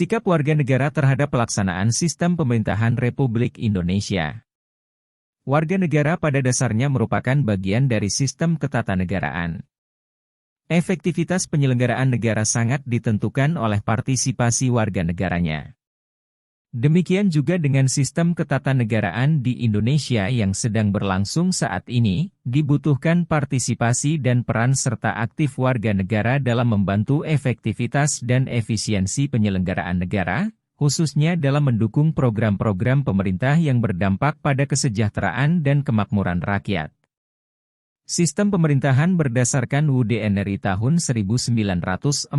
Sikap warga negara terhadap pelaksanaan sistem pemerintahan Republik Indonesia. Warga negara pada dasarnya merupakan bagian dari sistem ketatanegaraan. Efektivitas penyelenggaraan negara sangat ditentukan oleh partisipasi warga negaranya. Demikian juga dengan sistem ketatanegaraan di Indonesia yang sedang berlangsung saat ini, dibutuhkan partisipasi dan peran serta aktif warga negara dalam membantu efektivitas dan efisiensi penyelenggaraan negara, khususnya dalam mendukung program-program pemerintah yang berdampak pada kesejahteraan dan kemakmuran rakyat. Sistem pemerintahan berdasarkan UUD NRI tahun 1945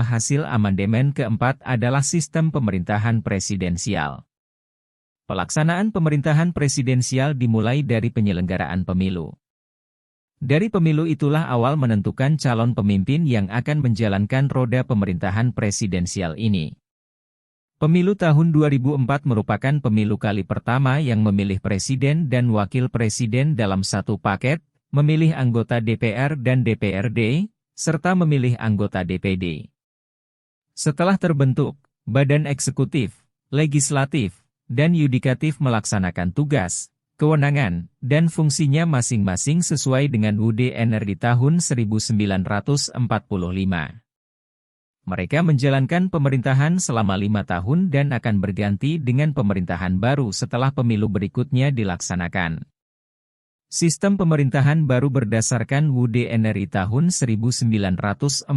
hasil amandemen keempat adalah sistem pemerintahan presidensial. Pelaksanaan pemerintahan presidensial dimulai dari penyelenggaraan pemilu. Dari pemilu itulah awal menentukan calon pemimpin yang akan menjalankan roda pemerintahan presidensial ini. Pemilu tahun 2004 merupakan pemilu kali pertama yang memilih presiden dan wakil presiden dalam satu paket, memilih anggota DPR dan DPRD, serta memilih anggota DPD. Setelah terbentuk, badan eksekutif, legislatif, dan yudikatif melaksanakan tugas, kewenangan, dan fungsinya masing-masing sesuai dengan UUD NRI tahun 1945. Mereka menjalankan pemerintahan selama 5 tahun dan akan berganti dengan pemerintahan baru setelah pemilu berikutnya dilaksanakan. Sistem pemerintahan baru berdasarkan UUD NRI tahun 1945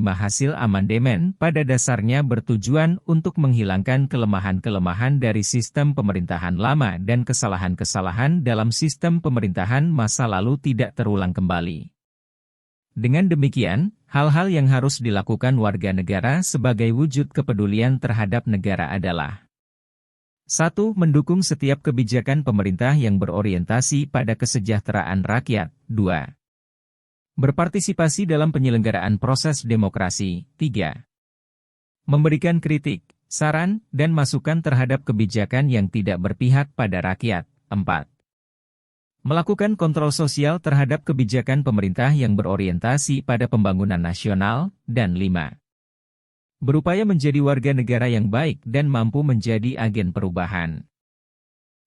hasil amandemen pada dasarnya bertujuan untuk menghilangkan kelemahan-kelemahan dari sistem pemerintahan lama dan kesalahan-kesalahan dalam sistem pemerintahan masa lalu tidak terulang kembali. Dengan demikian, hal-hal yang harus dilakukan warga negara sebagai wujud kepedulian terhadap negara adalah 1. Mendukung setiap kebijakan pemerintah yang berorientasi pada kesejahteraan rakyat. 2. Berpartisipasi dalam penyelenggaraan proses demokrasi. 3. Memberikan kritik, saran, dan masukan terhadap kebijakan yang tidak berpihak pada rakyat. 4. Melakukan kontrol sosial terhadap kebijakan pemerintah yang berorientasi pada pembangunan nasional. Dan 5. Berupaya menjadi warga negara yang baik dan mampu menjadi agen perubahan.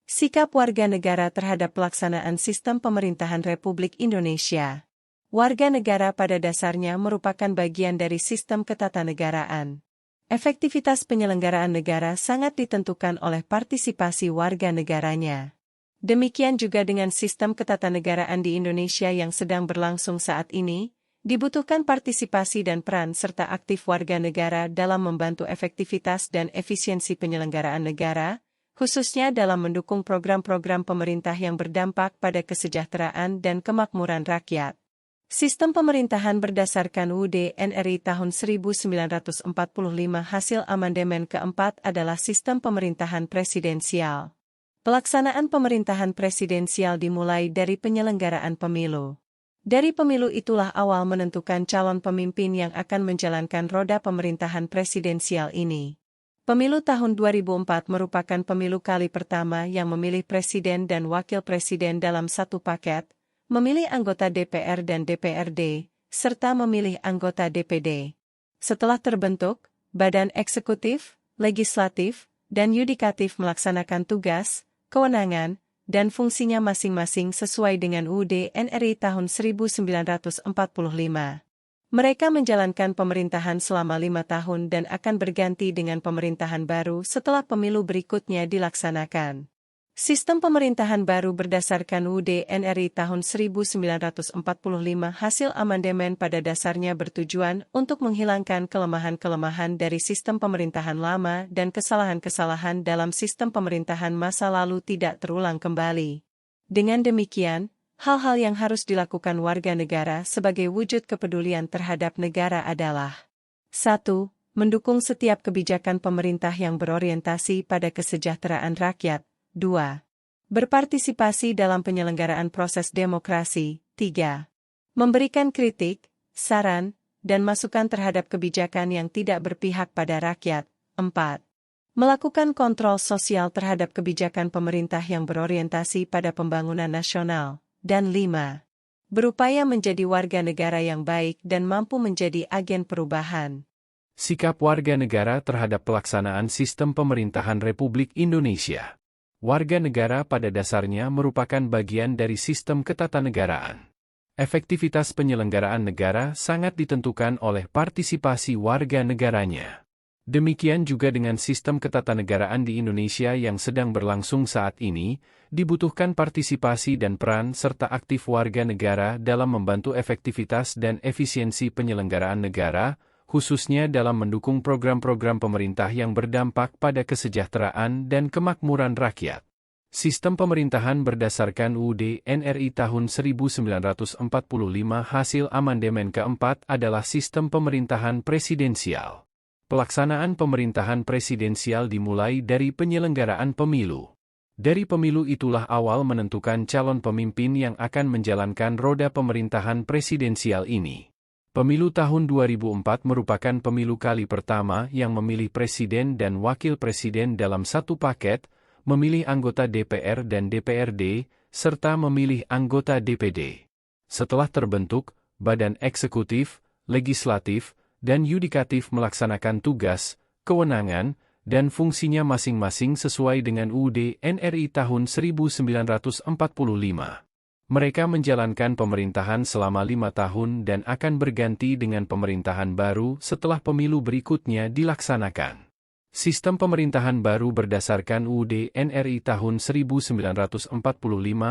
Sikap warga negara terhadap pelaksanaan sistem pemerintahan Republik Indonesia. Warga negara pada dasarnya merupakan bagian dari sistem ketatanegaraan. Efektivitas penyelenggaraan negara sangat ditentukan oleh partisipasi warga negaranya. Demikian juga dengan sistem ketatanegaraan di Indonesia yang sedang berlangsung saat ini, dibutuhkan partisipasi dan peran serta aktif warga negara dalam membantu efektivitas dan efisiensi penyelenggaraan negara, khususnya dalam mendukung program-program pemerintah yang berdampak pada kesejahteraan dan kemakmuran rakyat. Sistem pemerintahan berdasarkan UUD NRI tahun 1945 hasil amandemen keempat adalah sistem pemerintahan presidensial. Pelaksanaan pemerintahan presidensial dimulai dari penyelenggaraan pemilu. Dari pemilu itulah awal menentukan calon pemimpin yang akan menjalankan roda pemerintahan presidensial ini. Pemilu tahun 2004 merupakan pemilu kali pertama yang memilih presiden dan wakil presiden dalam satu paket, memilih anggota DPR dan DPRD, serta memilih anggota DPD. Setelah terbentuk, badan eksekutif, legislatif, dan yudikatif melaksanakan tugas, kewenangan, dan fungsinya masing-masing sesuai dengan UUD NRI tahun 1945. Mereka menjalankan pemerintahan selama 5 tahun dan akan berganti dengan pemerintahan baru setelah pemilu berikutnya dilaksanakan. Sistem pemerintahan baru berdasarkan UUD NRI tahun 1945 hasil amandemen pada dasarnya bertujuan untuk menghilangkan kelemahan-kelemahan dari sistem pemerintahan lama dan kesalahan-kesalahan dalam sistem pemerintahan masa lalu tidak terulang kembali. Dengan demikian, hal-hal yang harus dilakukan warga negara sebagai wujud kepedulian terhadap negara adalah 1. Mendukung setiap kebijakan pemerintah yang berorientasi pada kesejahteraan rakyat. 2. Berpartisipasi dalam penyelenggaraan proses demokrasi. 3. Memberikan kritik, saran, dan masukan terhadap kebijakan yang tidak berpihak pada rakyat. 4. Melakukan kontrol sosial terhadap kebijakan pemerintah yang berorientasi pada pembangunan nasional. Dan 5. Berupaya menjadi warga negara yang baik dan mampu menjadi agen perubahan. Sikap warga negara terhadap pelaksanaan sistem pemerintahan Republik Indonesia. Warga negara pada dasarnya merupakan bagian dari sistem ketatanegaraan. Efektivitas penyelenggaraan negara sangat ditentukan oleh partisipasi warga negaranya. Demikian juga dengan sistem ketatanegaraan di Indonesia yang sedang berlangsung saat ini, dibutuhkan partisipasi dan peran serta aktif warga negara dalam membantu efektivitas dan efisiensi penyelenggaraan negara, khususnya dalam mendukung program-program pemerintah yang berdampak pada kesejahteraan dan kemakmuran rakyat. Sistem pemerintahan berdasarkan UUD NRI tahun 1945 hasil amandemen keempat adalah sistem pemerintahan presidensial. Pelaksanaan pemerintahan presidensial dimulai dari penyelenggaraan pemilu. Dari pemilu itulah awal menentukan calon pemimpin yang akan menjalankan roda pemerintahan presidensial ini. Pemilu tahun 2004 merupakan pemilu kali pertama yang memilih presiden dan wakil presiden dalam satu paket, memilih anggota DPR dan DPRD, serta memilih anggota DPD. Setelah terbentuk, badan eksekutif, legislatif, dan yudikatif melaksanakan tugas, kewenangan, dan fungsinya masing-masing sesuai dengan UUD NRI tahun 1945. Mereka menjalankan pemerintahan selama 5 tahun dan akan berganti dengan pemerintahan baru setelah pemilu berikutnya dilaksanakan. Sistem pemerintahan baru berdasarkan UUD NRI tahun 1945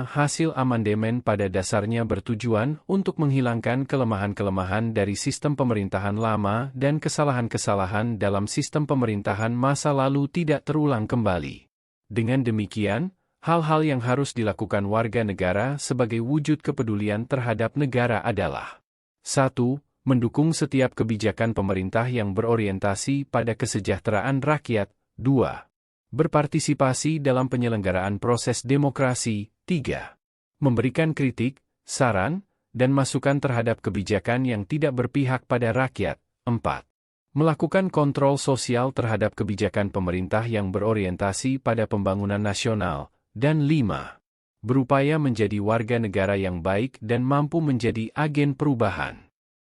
hasil amandemen pada dasarnya bertujuan untuk menghilangkan kelemahan-kelemahan dari sistem pemerintahan lama dan kesalahan-kesalahan dalam sistem pemerintahan masa lalu tidak terulang kembali. Dengan demikian, hal-hal yang harus dilakukan warga negara sebagai wujud kepedulian terhadap negara adalah 1. Mendukung setiap kebijakan pemerintah yang berorientasi pada kesejahteraan rakyat. 2. Berpartisipasi dalam penyelenggaraan proses demokrasi. 3. Memberikan kritik, saran, dan masukan terhadap kebijakan yang tidak berpihak pada rakyat. 4. Melakukan kontrol sosial terhadap kebijakan pemerintah yang berorientasi pada pembangunan nasional. Dan 5. Berupaya menjadi warga negara yang baik dan mampu menjadi agen perubahan.